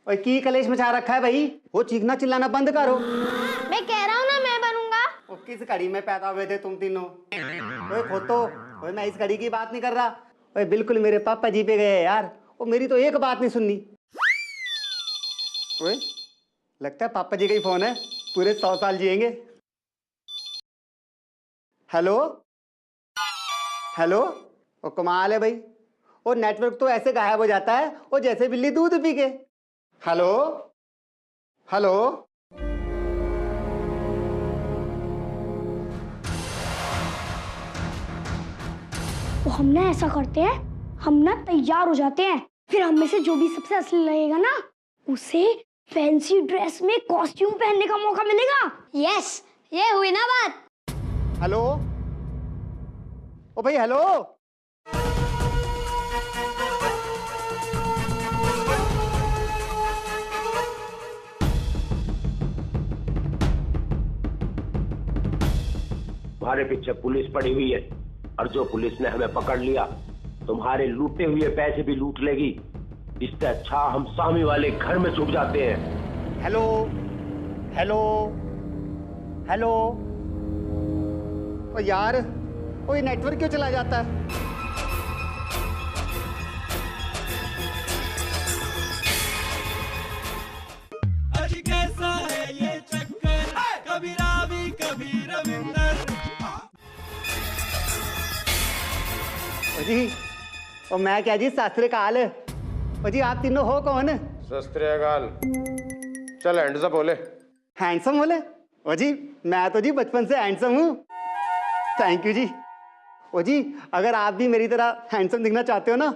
और की कलेश मचा रखा है भाई, वो चीखना चिल्लाना बंद करो। मैं कह रहा हूँ ना मैं बनूंगा। वो किस घड़ी में पैदा हुए थे तुम तीनों? ओए खोतो, ओए मैं इस घड़ी की बात नहीं कर रहा। ओए बिल्कुल मेरे पापा जी पे गए यार, वो मेरी तो एक बात नहीं सुननी। ओए लगता है पापा जी का ही फोन है, पूरे 100 साल जिएंगे। हेलो हेलो, वो कमाल है भाई, वो नेटवर्क तो ऐसे गायब हो जाता है वो जैसे बिल्ली दूध पी के। हेलो हेलो, तो हम ना ऐसा करते हैं, हम ना तैयार हो जाते हैं, फिर हम में से जो भी सबसे असली लगेगा ना उसे फैंसी ड्रेस में कॉस्ट्यूम पहनने का मौका मिलेगा। यस, ये हुई ना बात। हेलो ओ भाई हेलो। तुम्हारे पीछे पुलिस पड़ी हुई है और जो पुलिस ने हमें पकड़ लिया तुम्हारे लूटे हुए पैसे भी लूट लेगी। इससे अच्छा हम सामी वाले घर में छुप जाते हैं। हेलो हेलो हेलो, ओ यार ओ ये नेटवर्क क्यों चला जाता है? अजी कैसा है ये चक्कर, कभी रावी कभी रविंदर। ओ जी, ओ मैं क्या जी सत श्री अकाल। ओ जी आप तीनों हो कौन? सस्त्रीकाल। चल हैंड्स अप बोले। हैंडसम बोले? ओ जी मैं तो जी बचपन से हैंडसम हूँ। थैंक यू जी। ओ जी अगर आप भी मेरी तरह हैंडसम दिखना चाहते हो ना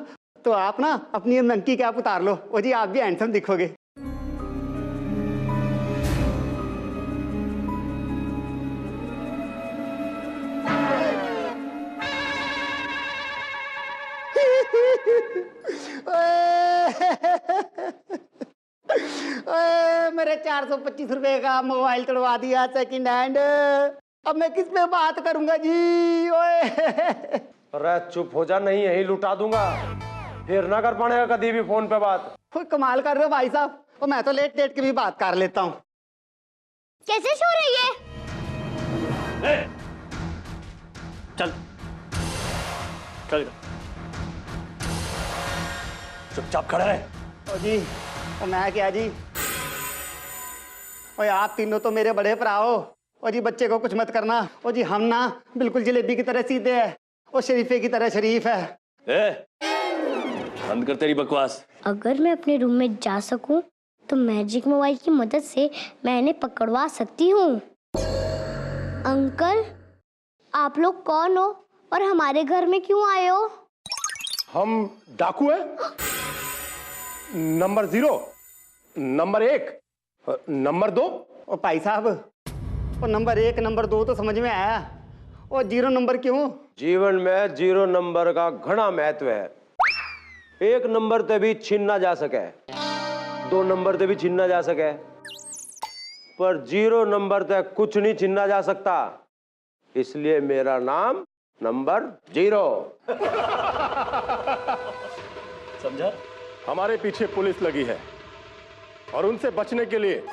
तो आप ना अपनी ये मंकी कैप उतार लो। ओ जी आप भी हैंडसम दिखोगे। मेरे 425 रुपए का मोबाइल तोड़वा दिया सेकंड हैंड। अब मैं किस पे बात करूंगा जी? ओए अरे चुप हो जा, नहीं यही लुटा दूंगा, फिर ना कर पाएगा कभी भी फोन पे बात। कोई कमाल कर रहे हो भाई साहब, और मैं तो लेट लेट के भी बात कर लेता हूँ। कैसे सो रही है? चल चल चुपचाप खड़ा है। ओ जी ओ मैं क्या जी, ओए आप तीनों तो मेरे बड़े भरा हो। ओ जी बच्चे को कुछ मत करना। ओ जी हम ना बिल्कुल जलेबी की तरह सीधे है, वो शरीफे की तरह शरीफ है। बंद कर तेरी बकवास। अगर मैं अपने रूम में जा सकूं तो मैजिक मोबाइल की मदद से मैं इन्हें पकड़वा सकती हूँ। अंकल आप लोग कौन हो और हमारे घर में क्यों आए हो? हम डाकू हैं। Number 0, number 1, number 2। ओ भाई साहब वो नंबर 1 नंबर 2 तो समझ में आया, वो 0 नंबर क्यों? जीवन में 0 नंबर का घना महत्व है। 1 नंबर ते भी छीनना जा सके, 2 नंबर ते भी छीनना जा सके, पर 0 नंबर ते कुछ नहीं छीनना जा सकता। इसलिए मेरा नाम नंबर 0। समझा? हमारे पीछे पुलिस लगी है और उनसे बचने के लिए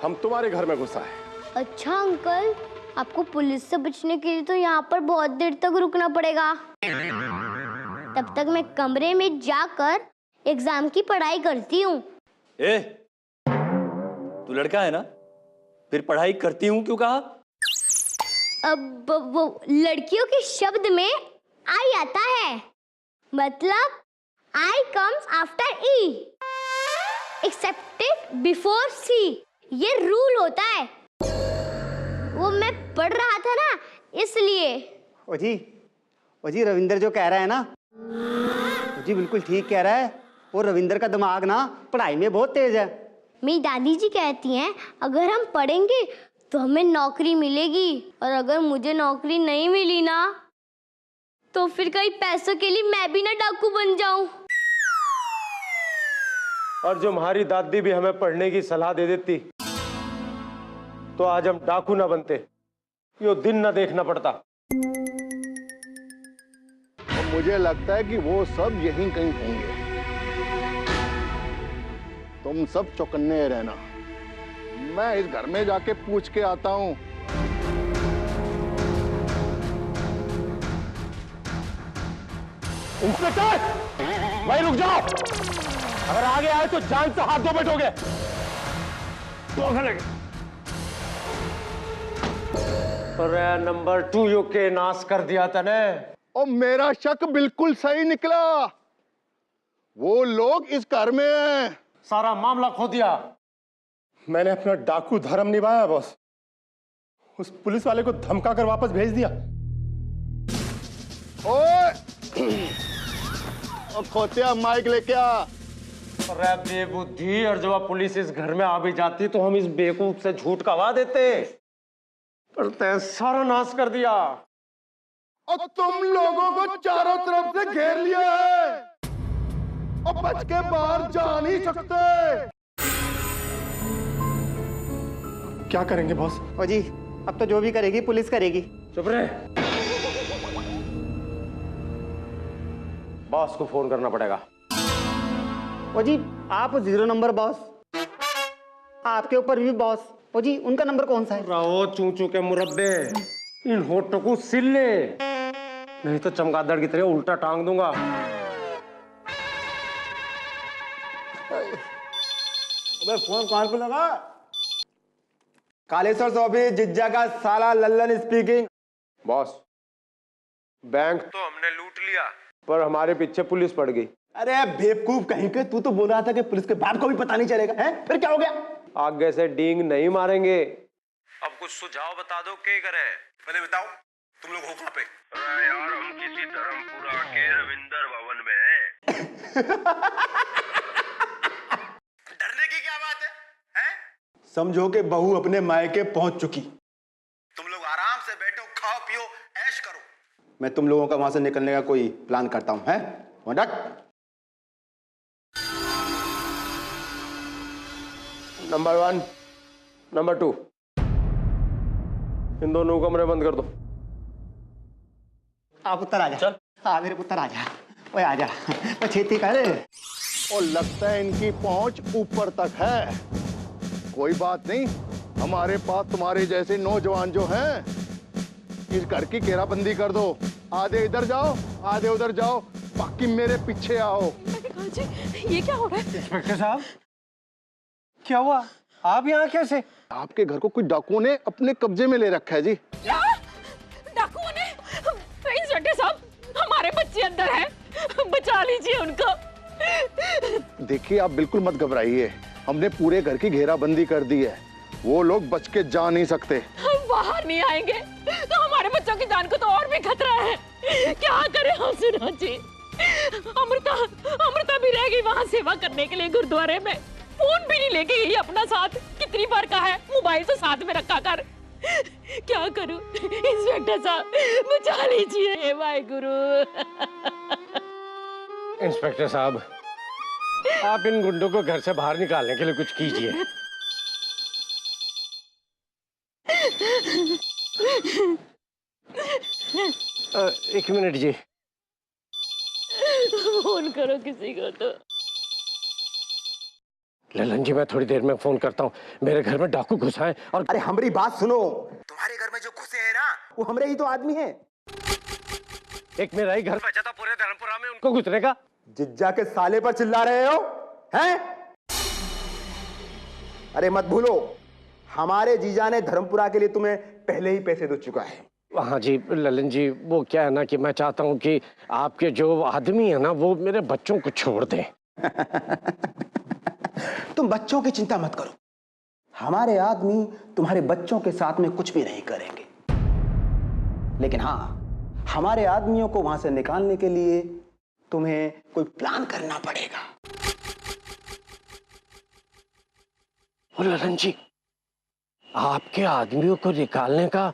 हम तुम्हारे घर में घुसा है। अच्छा अंकल, आपको पुलिस से बचने के लिए तो यहाँ पर बहुत देर तक रुकना पड़ेगा। तब तक मैं कमरे में जाकर एग्जाम की पढ़ाई करती हूँ। तू लड़का है ना, फिर पढ़ाई करती हूँ क्यों कहा? अब वो लड़कियों के शब्द में आई आता है, मतलब I comes after E, accepted before C, ये रूल होता है। वो मैं पढ़ रहा था ना इसलिए। ओ जी रविंदर जो कह रहा है ना, ओ जी बिल्कुल ठीक कह रहा है। वो रविंदर का दिमाग ना पढ़ाई में बहुत तेज है। मेरी दादी जी कहती हैं अगर हम पढ़ेंगे तो हमें नौकरी मिलेगी, और अगर मुझे नौकरी नहीं मिली ना तो फिर कहीं पैसों के लिए मैं भी ना डाकू बन जाऊं। और जो हमारी दादी भी हमें पढ़ने की सलाह दे देती तो आज हम डाकू ना बनते, यो दिन ना देखना पड़ता। और मुझे लगता है कि वो सब यहीं कहीं होंगे। तुम तुम सब चौकन्ने रहना, मैं इस घर में जाके पूछ के आता हूं। इंस्पेक्टर, वहीं रुक जाओ। अगर आगे आए तो जान से हाथ धो बैठोगे। अरे नंबर 2 यो के नाश कर दिया तने। और मेरा शक बिल्कुल सही निकला, वो लोग इस घर में हैं। सारा मामला खो दिया। मैंने अपना डाकू धर्म निभाया बॉस। उस पुलिस वाले को धमका कर वापस भेज दिया। ओए, और खोतिया माइक लेके आ। अरे बेबुद्धि, और जब पुलिस इस घर में आ भी जाती तो हम इस बेवकूफ से झूठ गवा देते, पर तैं सारा नाश कर दिया। और तुम लोगों को चारों तरफ से घेर लिया है और बच के बाहर जा नहीं सकते। क्या करेंगे बॉस? ओ जी, अब तो जो भी करेगी पुलिस करेगी। चुप रहे। बॉस को फोन करना पड़ेगा। ओ जी, आप 0 नंबर बॉस, आपके ऊपर भी बॉस। ओ जी, उनका नंबर कौन सा है? रहो चूचू के मुरब्बे, इन होठों को सिल ले, नहीं तो चमगादड़ की तरह उल्टा टांग दूंगा। अबे फोन कहाँ पे लगा? कालेश्वर चौबे, जिज्जा का साला लल्लन स्पीकिंग। बॉस, बैंक तो हमने लूट लिया, पर हमारे पीछे पुलिस पड़ गई। अरे बेवकूफ कहीं के, तू तो बोल रहा था कि पुलिस के बाप को भी पता नहीं चलेगा, है? फिर क्या हो गया? आगे से डींग नहीं मारेंगे। अब कुछ सुझाव बता दो, क्या करें? पहले बताओ, तुम लोग हो कहाँ पे? अरे यार, हम किसी धर्मपुरा के रविंदर भवन में हैं। डरने की क्या बात है? हैं? समझो कि बहू अपने मायके पहुंच चुकी। तुम लोग आराम से बैठो, खाओ पियो, ऐश करो। मैं तुम लोगों का वहां से निकलने का कोई प्लान करता हूं, है? नंबर 1, नंबर 2, इन दोनों को कमरे बंद कर दो। आप उत्तर आ जा। चल। हाँ मेरे पुत्र आ जा। ओए आ जा, तो छेती कर। और लगता है इनकी पहुंच ऊपर तक है। कोई बात नहीं, हमारे पास तुम्हारे जैसे नौजवान जो हैं, इस घर की घेराबंदी कर दो। आधे इधर जाओ, आधे उधर जाओ, बाकी मेरे पीछे आओ। जी, ये क्या हो रहा है? इंस्पेक्टर साहब, क्या हुआ? आप यहाँ कैसे? आपके घर को कुछ डाकुओं ने अपने कब्जे में ले रखा है जी। क्या? डाकुओं ने? इंस्पेक्टर साहब, हमारे बच्चे अंदर हैं, बचा लीजिए उनको। देखिए, आप बिल्कुल मत घबराइए, हमने पूरे घर की घेराबंदी कर दी है, वो लोग बच के जा नहीं सकते। हम बाहर नहीं आएंगे तो हमारे बच्चों की जान को तो और भी खतरा है। क्या करें हम? सुनो जी, अमृता भी रह गई वहाँ सेवा करने के लिए गुरुद्वारे में। फोन भी नहीं लेके गई अपना साथ। कितनी बार कहा है मोबाइल तो साथ में रखा कर। क्या करूं? इंस्पेक्टर साहब, बचा लीजिए, हे वाहेगुरु। इंस्पेक्टर साहब, आप इन गुंडों को घर से बाहर निकालने के लिए कुछ कीजिए। एक मिनट जी, फोन करो किसी को तो। ललन जी, मैं थोड़ी देर में फोन करता हूँ। मेरे घर में डाकू घुसा है और अरे हमारी बात सुनो, तुम्हारे घर में जो घुसे हैं ना, वो हमारे ही तो आदमी हैं। एक मेरा ही घर बचा था पूरे धर्मपुरा में उनको घुसने का। जिज्जा के साले पर चिल्ला रहे हो, हैं? अरे मत भूलो, हमारे जीजा ने धर्मपुरा के लिए तुम्हें पहले ही पैसे दे चुका है। हाँ जी ललन जी, वो क्या है ना कि मैं चाहता हूँ कि आपके जो आदमी है ना, वो मेरे बच्चों को छोड़ दें। तुम बच्चों की चिंता मत करो, हमारे आदमी तुम्हारे बच्चों के साथ में कुछ भी नहीं करेंगे। लेकिन हाँ, हमारे आदमियों को वहां से निकालने के लिए तुम्हें कोई प्लान करना पड़ेगा। और ललन जी, आपके आदमियों को निकालने का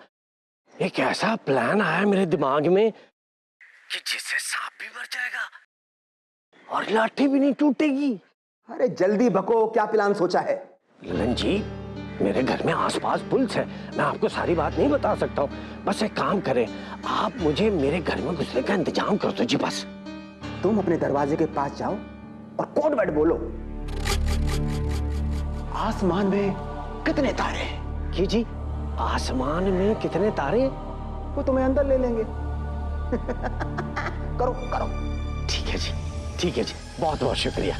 एक ऐसा प्लान आया मेरे दिमाग में कि जिससे सांप भी मर जाएगा और लाठी भी नहीं टूटेगी। अरे जल्दी बको, क्या प्लान सोचा है? ललन जी, मेरे घर में आसपास पुलिस है, मैं आपको सारी बात नहीं बता सकता हूँ। बस एक काम करें, आप मुझे मेरे घर में घुसने का इंतजाम कर दो जी। बस तुम अपने दरवाजे के पास जाओ और कोड वर्ड बोलो, आसमान में कितने तारे हैं? कि जी आसमान में कितने तारे? वो तुम्हें अंदर ले लेंगे। करो करो। ठीक है जी, ठीक है जी, बहुत बहुत शुक्रिया।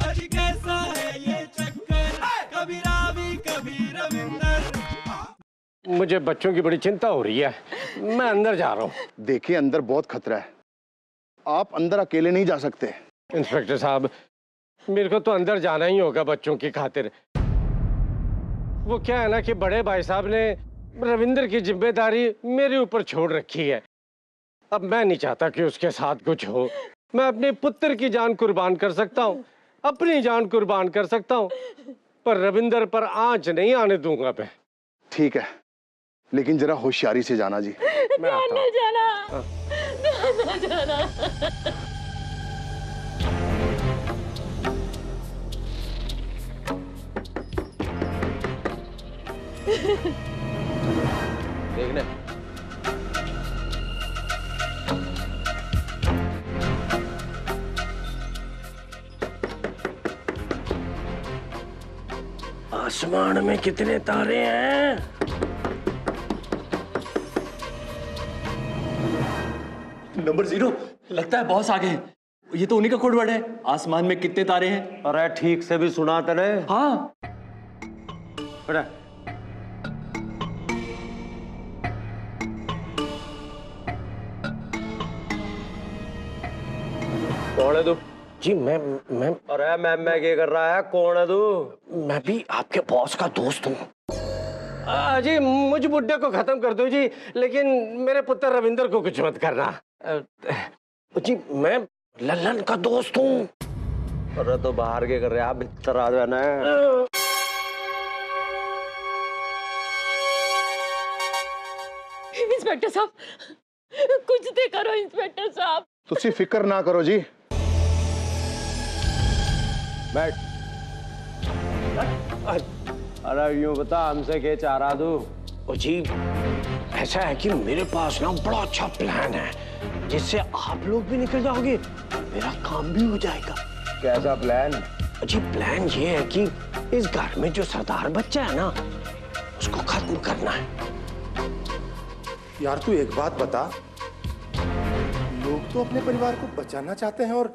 अजी कैसा है ये चक्कर, कभी रावी कभी रविंदर। मुझे बच्चों की बड़ी चिंता हो रही है, मैं अंदर जा रहा हूँ। देखिए अंदर बहुत खतरा है, आप अंदर अकेले नहीं जा सकते। इंस्पेक्टर साहब, मेरे को तो अंदर जाना ही होगा बच्चों की खातिर। वो क्या है ना कि बड़े भाई साहब ने रविंदर की जिम्मेदारी मेरे ऊपर छोड़ रखी है। अब मैं नहीं चाहता कि उसके साथ कुछ हो। मैं अपने पुत्र की जान कुर्बान कर सकता हूँ, अपनी जान कुर्बान कर सकता हूँ, पर रविंदर पर आंच नहीं आने दूंगा मैं। ठीक है, लेकिन जरा होशियारी से जाना जी। मैं आता हूँ। जाना, जाना। देखने आसमान में कितने तारे हैं? नंबर 0, लगता है बॉस आ गए। ये तो उन्हीं का कोड वर्ड है, आसमान में कितने तारे हैं। अरे ठीक से भी सुना तने? हाँ। अरे कौन है तू? जी मैं अरे मैं क्या कर रहा है? कौन है तू? मैं भी आपके बॉस का दोस्त हूँ। जी मुझ बुड्ढे को खत्म कर दो जी, लेकिन मेरे पुत्र रविंदर को कुछ मत करना। जी मैं लल्लन का दोस्त हूँ। अरे तो बाहर क्या कर रहे हैं आप? भीतर आ जाना है। इंस्पेक्टर साहब, कुछ तो करो इंस्पेक्टर साहब। तुसी फिक्र ना करो जी। बैठ। अरे यूं बता, हमसे क्या चाह रहा तू? जी ऐसा है कि मेरे पास ना बड़ा अच्छा प्लान है, जिससे आप लोग भी निकल जाओगे, मेरा काम भी हो जाएगा। कैसा प्लान? जी प्लान ये है कि इस घर में जो सरदार बच्चा है ना, उसको खत्म करना है। यार तू एक बात बता, लोग तो अपने परिवार को बचाना चाहते हैं और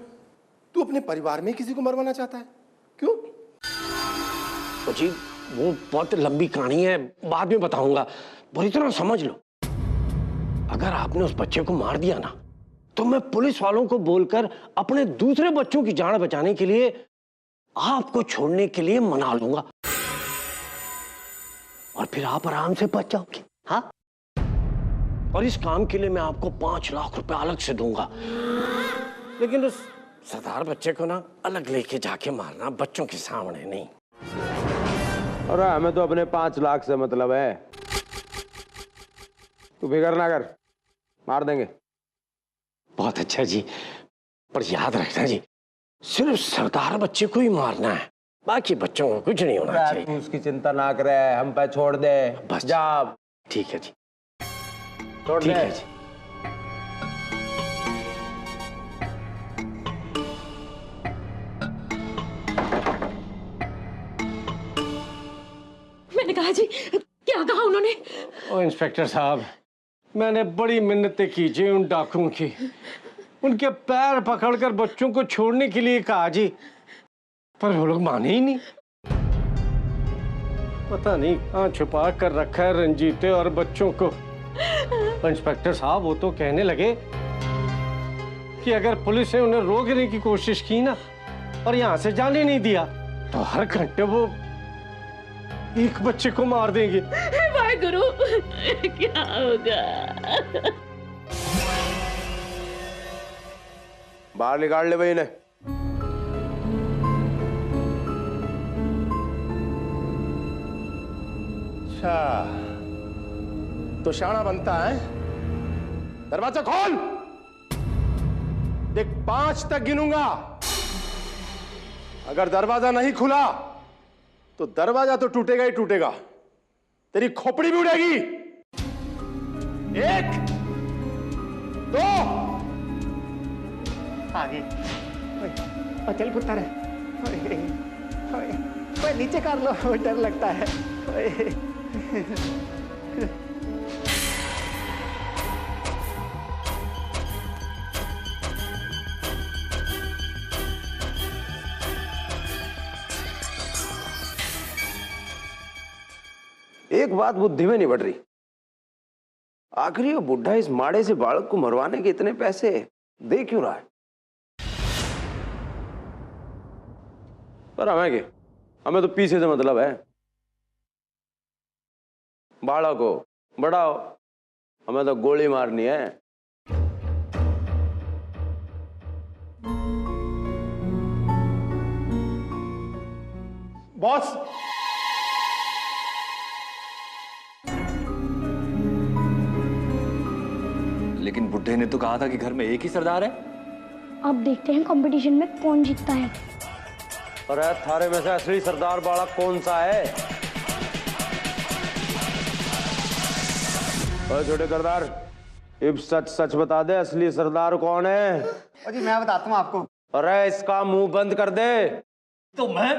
तू अपने परिवार में किसी को मरवाना चाहता है, क्यों? तो जी वो बहुत लंबी कहानी है, बाद में बताऊंगा। बुरी तरह समझ लो, अगर आपने उस बच्चे को मार दिया ना, तो मैं पुलिस वालों को बोलकर अपने दूसरे बच्चों की जान बचाने के लिए आपको छोड़ने के लिए मना लूंगा, और फिर आप आराम से बच जाओगे। हाँ, और इस काम के लिए मैं आपको 5 लाख रुपए अलग से दूंगा, लेकिन उस सरदार बच्चे को ना अलग लेके जाके मारना, बच्चों के सामने नहीं। अरे हमें तो अपने 5 लाख से मतलब है, तू फिक्र ना कर, मार देंगे। बहुत अच्छा जी, पर याद रखना जी, सिर्फ सरदार बच्चे को ही मारना है, बाकी बच्चों को कुछ नहीं होना चाहिए। तू उसकी चिंता ना करे, हम पे छोड़ दे बस। जा। ठीक है जी, छोड़ दे। ठीक है जी। मैंने कहा जी, क्या कहा उन्होंने? ओ इंस्पेक्टर साहब, मैंने बड़ी मिन्नतें की जी उन डाकुओं की, उनके पैर पकड़कर बच्चों को छोड़ने के लिए कहा जी, पर वो लोग माने ही नहीं। पता नहीं कहाँ छुपा कर रखा है रंजीते और बच्चों को। इंस्पेक्टर साहब वो तो कहने लगे कि अगर पुलिस ने उन्हें रोकने की कोशिश की ना और यहाँ से जाने नहीं दिया, तो हर घंटे वो एक बच्चे को मार देंगे। वाहेगुरु, क्या होगा? बाहर निकाल ले भाई इन्हें। अच्छा, तो शाना बनता है। दरवाजा खोल, देख 5 तक गिनूंगा, अगर दरवाजा नहीं खुला तो दरवाजा तो टूटेगा ही टूटेगा, तेरी खोपड़ी भी उड़ेगी। 1 2 आगे और चल पुत्र ओए, ओए, ओए नीचे कर लो, ओए, डर लगता है ओए। एक बात बुद्धि में नहीं बढ़ रही, आखिर ये बुढ़ा इस माड़े से बालक को मरवाने के इतने पैसे दे क्यों रहा है? पर हमें क्या, हमें तो पीछे से मतलब है। बालक हो बड़ा हो, हमें तो गोली मारनी है। बॉस, लेकिन बुड्ढे ने तो कहा था कि घर में एक ही सरदार है। अब देखते हैं कंपटीशन में कौन जीतता है। अरे थारे में से असली सरदार बालक कौन सा है? छोटे सरदार, अब सच सच बता दे, असली सरदार कौन है? जी मैं बताता हूँ आपको। अरे इसका मुंह बंद कर दे। तो मैं,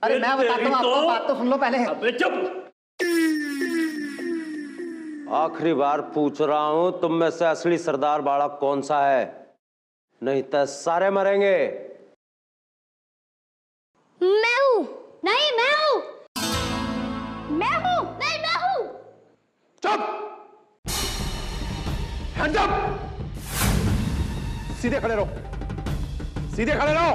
अरे मैं बताता हूँ आपको, बात तो सुन लो पहले। अबे चुप। आखिरी बार पूछ रहा हूं, तुम में से असली सरदार बालक कौन सा है? नहीं तो सारे मरेंगे। मैं हूँ। नहीं मैं हूँ। मैं हूँ। नहीं मैं हूँ। चुप, हैंड्स अप, सीधे खड़े रहो, सीधे खड़े रहो।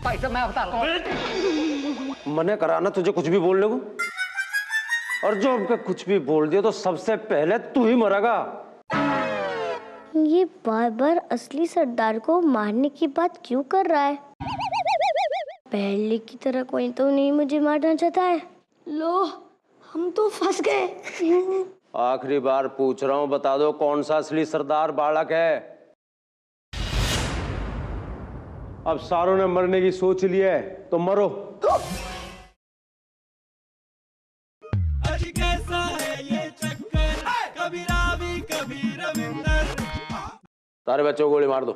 भाई साहब मैं बताता हूँ। मने कराना तुझे कुछ भी बोलने को, और जो हमको कुछ भी बोल दिया तो सबसे पहले तू ही मरेगा। ये बार बार असली सरदार को मारने की बात क्यों कर रहा है? पहले की तरह कोई तो नहीं मुझे मारना चाहता है। लो, हम तो फंस गए। आखिरी बार पूछ रहा हूं, बता दो कौन सा असली सरदार बालक है? अब सारों ने मरने की सोच ली है तो मरो। अजी कैसा है ये चक्कर, कभी रावी कभी रविंदर। सारे बच्चों को गोली मार दो।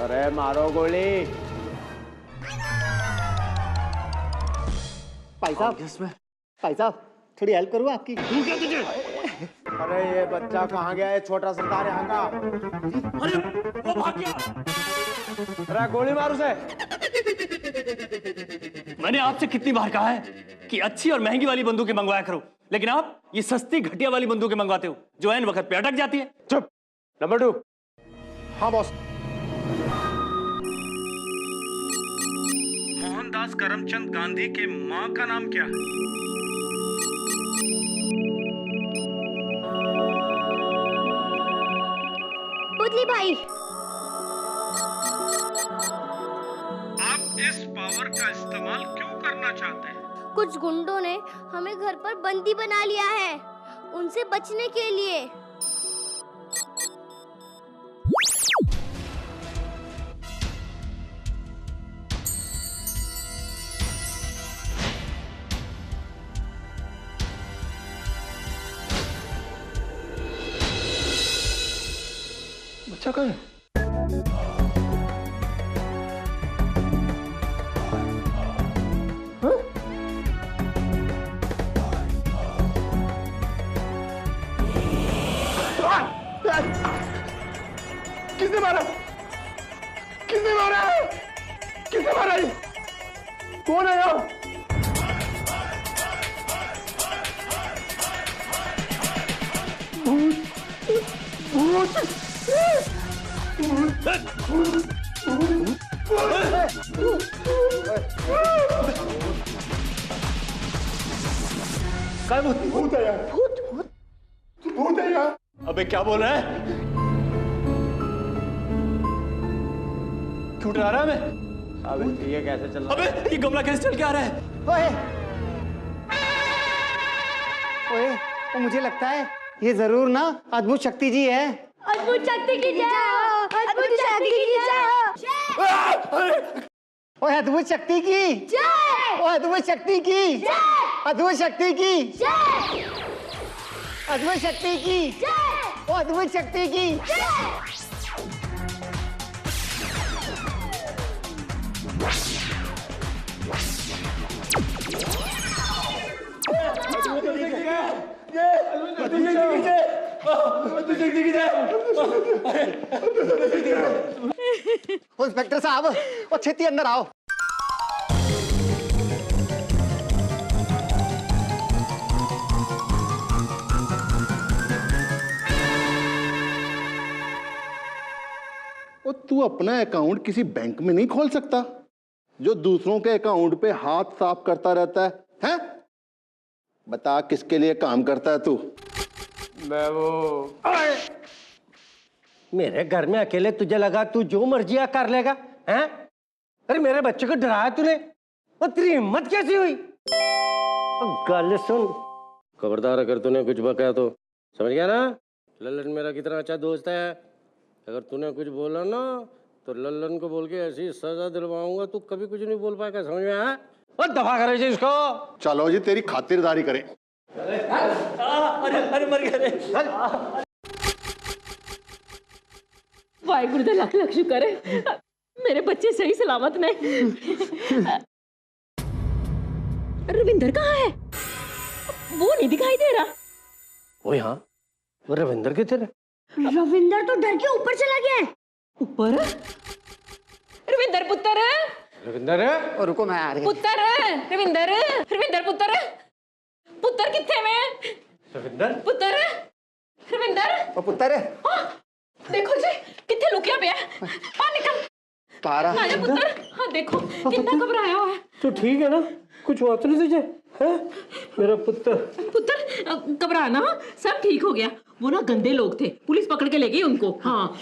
अरे मारो गोली। भाई साहब थोड़ी हेल्प करूँ आपकी? अरे ये बच्चा कहाँ गया है? छोटा सरदार यहाँ का। अरे वो भाग गया। अरे गोली मार उसे। मैंने आपसे कितनी बार कहा है कि अच्छी और महंगी वाली बंदूकें मंगवाया करो, लेकिन आप ये सस्ती घटिया वाली बंदूकें मंगवाते हो जो ऐन वक्त पे अटक जाती है। चुप। नंबर 2। हाँ बॉस। मोहनदास करमचंद गांधी के मां का नाम क्या है? पुतली भाई। आप इस पावर का इस्तेमाल क्यों करना चाहते हैं? कुछ गुंडों ने हमें घर पर बंदी बना लिया है, उनसे बचने के लिए। बच्चा कहाँ है? किसने मारा? किसने मारा? किसने मारा? कौन है यार? भूत है यार। भूत है यार। अबे क्या बोल रहा है? क्यों डरा रहा है मैं? अबे ये कैसे चल रहा है? अबे ये गमला कैसे चल के आ रहा है? ओए, तो मुझे लगता है ये जरूर ना अद्भुत शक्ति जी है। अद्भुत शक्ति की जय। अद्भुत शक्ति की जय। ओए अद्भुत शक्ति की जय। ओए अद्भुत शक्ति की जय। अद्भुत शक्ति की जय। अद्भुत शक्ति की जय, अद्भुत शक्ति की इंस्पेक्टर साहब, और छेती अंदर आओ। और तू अपना अकाउंट किसी बैंक में नहीं खोल सकता जो दूसरों के अकाउंट पे हाथ साफ करता रहता है, हैं? बता किसके लिए काम करता है तू? मैं वो मेरे घर में अकेले तुझे लगा तू जो मर्जी कर लेगा, हैं? अरे मेरे बच्चे को डराया तूने, और तेरी हिम्मत कैसी हुई? गल सुन, खबरदार अगर तूने कुछ बकाया तो समझ गया ना? लल्लन मेरा कितना अच्छा दोस्त है, अगर तूने कुछ बोला ना तो लल्लन को बोल के ऐसी सजा दिलवाऊंगा तू कभी कुछ नहीं बोल पाएगा, समझ में आया? और दफा करे जी इसको। चलो जी तेरी खातिरदारी करें। अरे मर गए। वाहिगुरु दा लख लख शुक्र है मेरे बच्चे सही सलामत ने। रविंदर कहाँ है? वो नहीं दिखाई दे रहा। ओ हाँ, वो रविंदर किधर है? रविंदर तो डर के ऊपर चला गया है। ऊपर? रविंदर पुत्र, रविंदर है? और रुको मैं आ रही। पुत्र, रविंदर, रविंदर पुत्र, पुत्र किथे में? रविंदर? पुत्र, रविंदर। और पुत्र है? हाँ, देखो जी किथे लुकिया पिया। हाँ निकल। तारा। आजा पुत्र, हाँ देखो कितना घबराया हुआ है। तो ठीक है ना, कुछ हुआ तो नहीं तुझे? हैं? मेरा पुत्र। पुत्र घबराना, सब ठीक हो गया। वो ना गंदे लोग थे, पुलिस पकड़ के ले गई उनको। हाँ